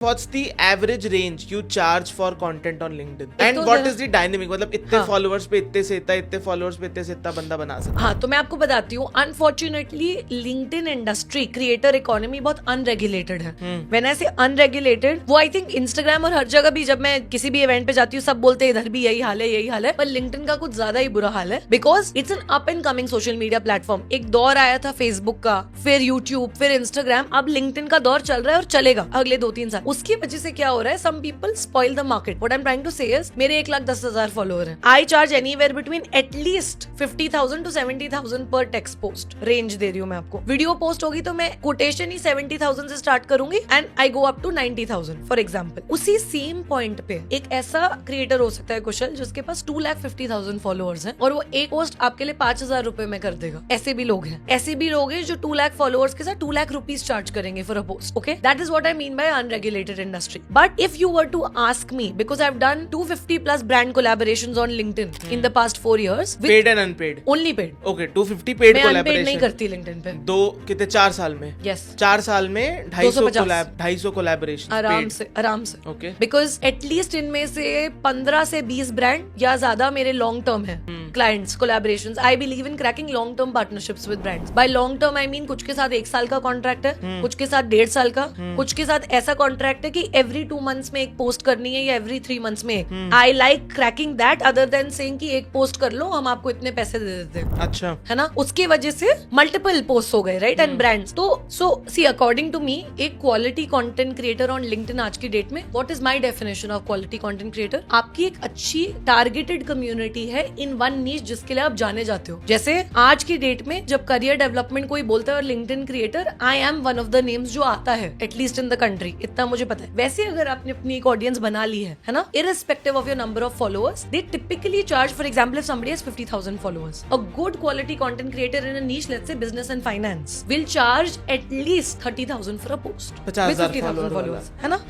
What's the average range you charge for content on LinkedIn? And तो what is the dynamic? मतलब इतने हाँ. followers पे इतने से इतना, इतने followers पे इतने से इतना बंदा बना सकता हाँ, तो मैं आपको बताती हूँ, unfortunately LinkedIn industry, creator economy बहुत अनरेगुलेटेड है। व्हेन आई से अनरेगुलेटेड, वो आई थिंक इंस्टाग्राम और हर जगह भी, जब मैं किसी भी इवेंट पे जाती हूँ, सब बोलते हैं इधर भी यही हाल है, यही हाल है, पर लिंक्डइन का कुछ ज्यादा ही बुरा हाल है, because it's an up and coming social media platform. एक दौर आया था फेसबुक का, फिर यूट्यूब, फिर इंस्टाग्राम, अब लिंक्डइन का दौर चल रहा है और चलेगा अगले 2-3 साल। उसकी वजह से क्या हो रहा है, some people spoil the market. What I am trying to say is, मेरे 1,10,000 फॉलोअर हैं, I charge anywhere between at least 50,000 to 70,000 पर टेक्स्ट पोस्ट रेंज दे रही हूँ मैं आपको। वीडियो पोस्ट होगी तो मैं कोटेशन ही 70,000 से स्टार्ट करूंगी and I go up to 90,000 for example. उसी सेम पॉइंट पे एक ऐसा क्रिएटर हो सकता है कुशल, जिसके पास 2,50,000 फॉलोअर्स हैं और वो एक पोस्ट आपके लिए 5,000 रुपए में कर देगा। ऐसे भी लोग हैं, ऐसे भी लोग हैं जो 2 लाख फॉलोअर्स के साथ 2 लाख रुपीज चार्ज करेंगे for a post. Okay, that is what I mean by unregulated industry. But if you were to ask me, because I have done 250 plus brand collaborations on LinkedIn in the past 4 years. Paid and unpaid? Only paid. Okay, 250 paid मैं collaboration. unpaid नहीं करती LinkedIn पे। दो कितने 4 साल में? Yes. 4 साल में 250 कोलैबोरेशन आराम से। Okay. बिकॉज एटलीस्ट इनमें से 15 से 20 ब्रांड या ज्यादा मेरे लॉन्ग टर्म है clients collaborations. I believe in cracking long term partnerships with brands. By long term I mean कुछ के साथ 1 साल का कॉन्ट्रैक्ट है, कुछ के साथ 1.5 साल का, कुछ के साथ ऐसा कॉन्ट्रैक्ट है कि एवरी 2 मंथ्स में एक पोस्ट करनी है या एवरी 3 मंथ्स में एक। I like cracking that other than saying कि एक पोस्ट कर लो, हम आपको इतने पैसे दे देते हैं। अच्छा, है ना, उसकी वजह से मल्टीपल पोस्ट हो गए, राइट, एंड ब्रांड्स। तो सो सी, अकॉर्डिंग टू मी, एक quality content creator on LinkedIn आज की डेट में, what is my definition of quality content creator? आपकी एक अच्छी टारगेटेड कम्युनिटी है इन वन नीश जिसके लिए आप जाने जाते हो। जैसे आज की डेट में जब करियर डेवलपमेंट कोई बोलता है और LinkedIn creator, I am one of the names जो आता है एटलीस्ट इन द कंट्री, इतना मुझे पता है। वैसे अगर आपने अपनी एक ऑडियंस बना ली है ना, irrespective of your number of followers, they typically charge, for example, if somebody has 50,000 followers, a good quality content creator in a niche, let's say business and finance, will charge at least 30,000 for a post with 50,000 followers, है ना?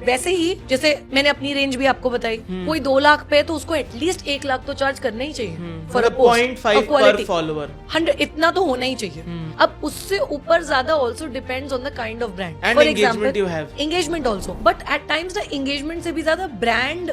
वैसे ही जैसे मैंने अपनी range भी आपको बताई, कोई 2 लाख पे तो उसको एटलीस्ट 1 लाख तो चार्ज करना ही चाहिए फॉर अ पोस्ट 0.5 पर फॉलोअर, 100 इतना तो होना ही चाहिए। अब उससे ऊपर ज्यादा also depends on the kind of brand and engagement you have, engagement also, but at times the engagement से भी ज्यादा ब्रांड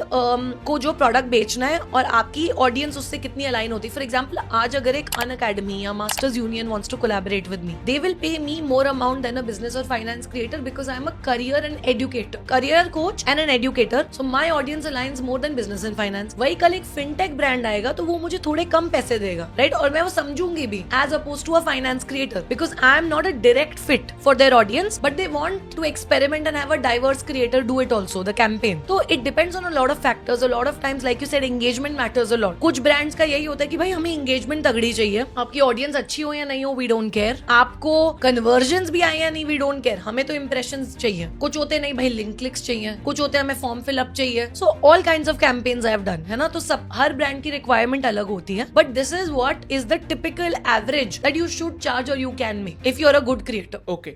को जो प्रोडक्ट बेचना है और आपकी ऑडियंस उससे कितनी अलाइन होती है। फॉर एग्जाम्पल, आज अगर एक अन अकेडमी या Masters Union wants to collaborate with me, they will pay me more amount than a business और finance creator, because I am a career and educator, career coach and an educator, so my audience aligns more than business and finance. वही कल एक fintech brand आएगा तो वो मुझे थोड़े कम पैसे देगा, राइट, और मैं वो समझूंगी भी as opposed to a finance creator, because I am not a direct fit for their audience, but they want to experiment and have a diverse creator do it also the campaign. तो it depends on a lot of factors, a lot of times like you said engagement matters a lot. कुछ brands का यही होता है कि भाई हमें engagement तगड़ी चाहिए, आपकी ऑडियंस अच्छी हो या नहीं हो, वी डोंट केयर, आपको कन्वर्जन्स भी आए या नहीं, वी डोंट केयर, हमें तो इंप्रेशंस चाहिए। कुछ होते नहीं भाई लिंक क्लिक्स चाहिए, कुछ होते हैं हमें फॉर्म फिलअप चाहिए। So all kinds of campaigns I have done, है ना। तो सब हर ब्रांड की रिक्वायरमेंट अलग होती है, but this is what is the typical average that you should charge or you can make if you are a good creator. Okay.